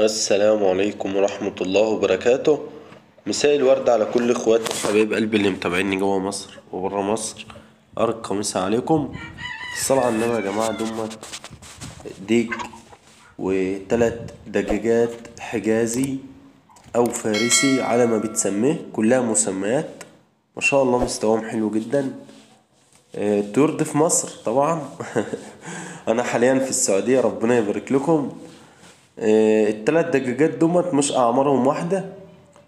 السلام عليكم ورحمة الله وبركاته. مساء الورد على كل اخوات وحبايب قلبي اللي متابعيني جوا مصر وبرا مصر. ارقى مسا عليكم. الصلاة على النبي يا جماعة. دمت ديك وتلات دجاجات حجازي او فارسي على ما بتسميه، كلها مسميات ما شاء الله، مستواهم حلو جدا. الطيور دي في مصر طبعا. انا حاليا في السعودية، ربنا يبارك لكم. التلات دجاجات دمت مش اعمارهم واحدة.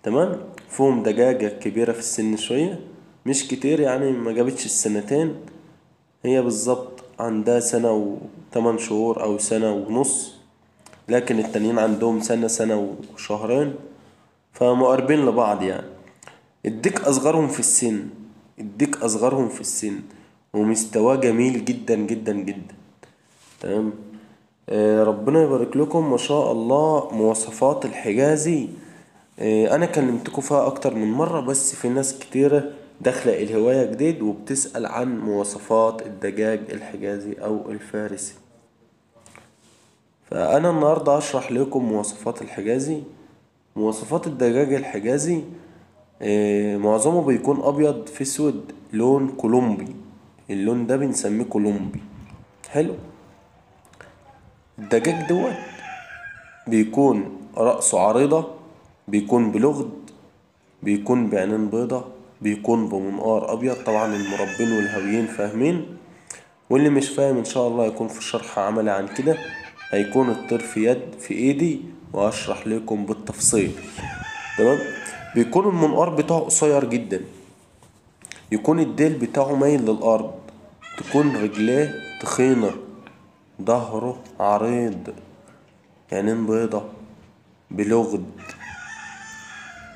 تمام. فيهم دجاجة كبيرة في السن شوية، مش كتير يعني، ما جابتش السنتين. هي بالظبط عندها سنة وثمان شهور او سنة ونص، لكن التانيين عندهم سنة وشهرين، فمقاربين لبعض يعني. الديك اصغرهم في السن، الديك اصغرهم في السن ومستواه جميل جدا جدا جدا. تمام. ربنا يبارك لكم ما شاء الله. مواصفات الحجازي انا كلمتكم فيها اكتر من مرة، بس في ناس كتيرة داخلة الهواية جديد وبتسأل عن مواصفات الدجاج الحجازي او الفارسي. فانا النهاردة هشرح لكم مواصفات الحجازي. مواصفات الدجاج الحجازي معظمه بيكون ابيض في اسود، لون كولومبي. اللون ده بنسميه كولومبي. حلو. الدجاج دوت بيكون رأسه عريضة، بيكون بلغد، بيكون بعينين بيضة، بيكون بمنقار أبيض. طبعا المربين والهاويين فاهمين، واللي مش فاهم إن شاء الله يكون في شرح عملي عن كده. هيكون الطير في إيدي وأشرح لكم بالتفصيل. تمام. بيكون المنقار بتاعه قصير جدا، يكون الديل بتاعه مايل للأرض، تكون رجليه تخينة، ظهره عريض، عينين بيضة، بلغد،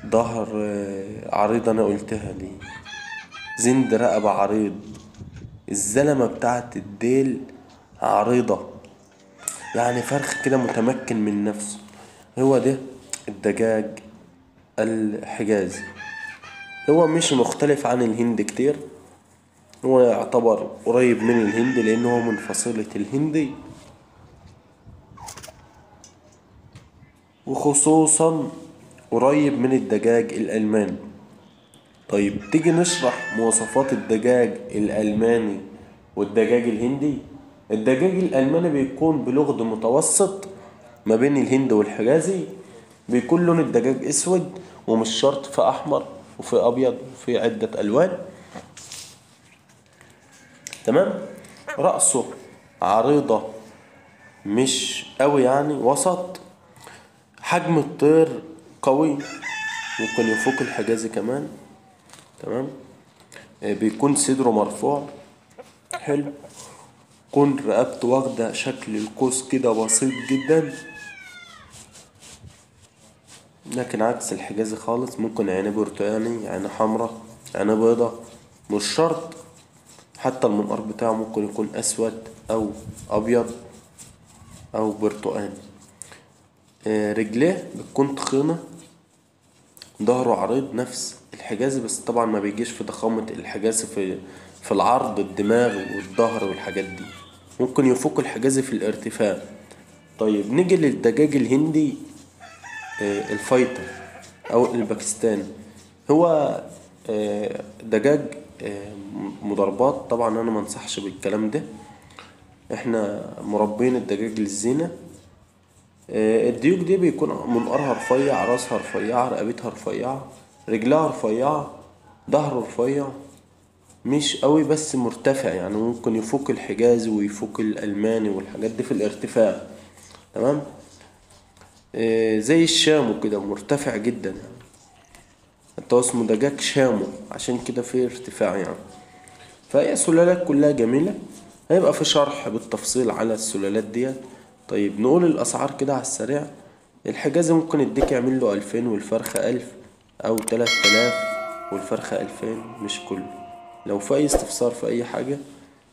ظهر عريض. أنا قلتها دي. زند رقبة عريض، الزلمة بتاعت الديل عريضة، يعني فرخ كده متمكن من نفسه. هو ده الدجاج الحجازي. هو مش مختلف عن الهند كتير، هو يعتبر قريب من الهند لأنه هو من فصيلة الهندي، وخصوصا قريب من الدجاج الألماني. طيب تيجي نشرح مواصفات الدجاج الألماني والدجاج الهندي. الدجاج الألماني بيكون بلغد متوسط ما بين الهند والحجازي، بيكون لون الدجاج أسود، ومش شرط في أحمر وفي أبيض وفي عدة ألوان. تمام. رأسه عريضة، مش قوي يعني، وسط. حجم الطير قوي، ممكن يفوق الحجازي كمان. تمام. بيكون صدره مرفوع. حلو. تكون رقبته واخدة شكل القوس كده بسيط جدا، لكن عكس الحجازي خالص. ممكن عينيه برتقاني، عينيه حمرا، عينيه بيضة، مش شرط. حتى المنقار بتاعه ممكن يكون أسود أو أبيض أو برتقاني. رجليه بتكون تخينة، ظهره عريض نفس الحجازي، بس طبعا ما بيجيش في ضخامة الحجازي في العرض، الدماغ والظهر والحاجات دي. ممكن يفوق الحجازي في الارتفاع. طيب نيجي للدجاج الهندي الفايتر او الباكستاني. هو دجاج مضاربات. طبعا انا ما انصحش بالكلام ده، احنا مربين الدجاج للزينة. الديوك دي بيكون منقارها رفيع، راسها رفيعة، رقبتها رفيعة، رجلها رفيعة، ظهره رفيع، مش قوي بس مرتفع، يعني ممكن يفوق الحجازي ويفوق الألماني والحاجات دي في الارتفاع. تمام. زي الشامو كده، مرتفع جدا يعني. حتى هو اسمه دجاج شامو عشان كده فيه ارتفاع يعني. فهي سلالات كلها جميلة. هيبقى في شرح بالتفصيل على السلالات ديت. طيب نقول الأسعار كده على السريع. الحجازي ممكن يديك يعمل له 2000 والفرخة 1000، أو 3000 والفرخة 2000، مش كله. لو في أي استفسار في أي حاجة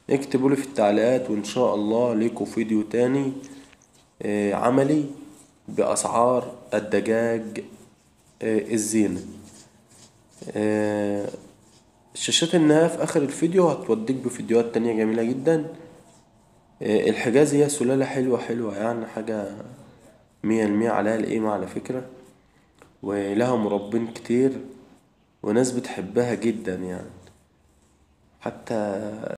اكتبولي في التعليقات، وإن شاء الله ليكوا فيديو تاني عملي بأسعار الدجاج الزينة. آه، شاشات النهاية في آخر الفيديو هتوديك بفيديوهات تانية جميلة جدا. الحجاز هي سلالة حلوة حلوة يعني، حاجة 100% عليها القيمة على فكرة، ولها مربين كتير وناس بتحبها جدا يعني. حتى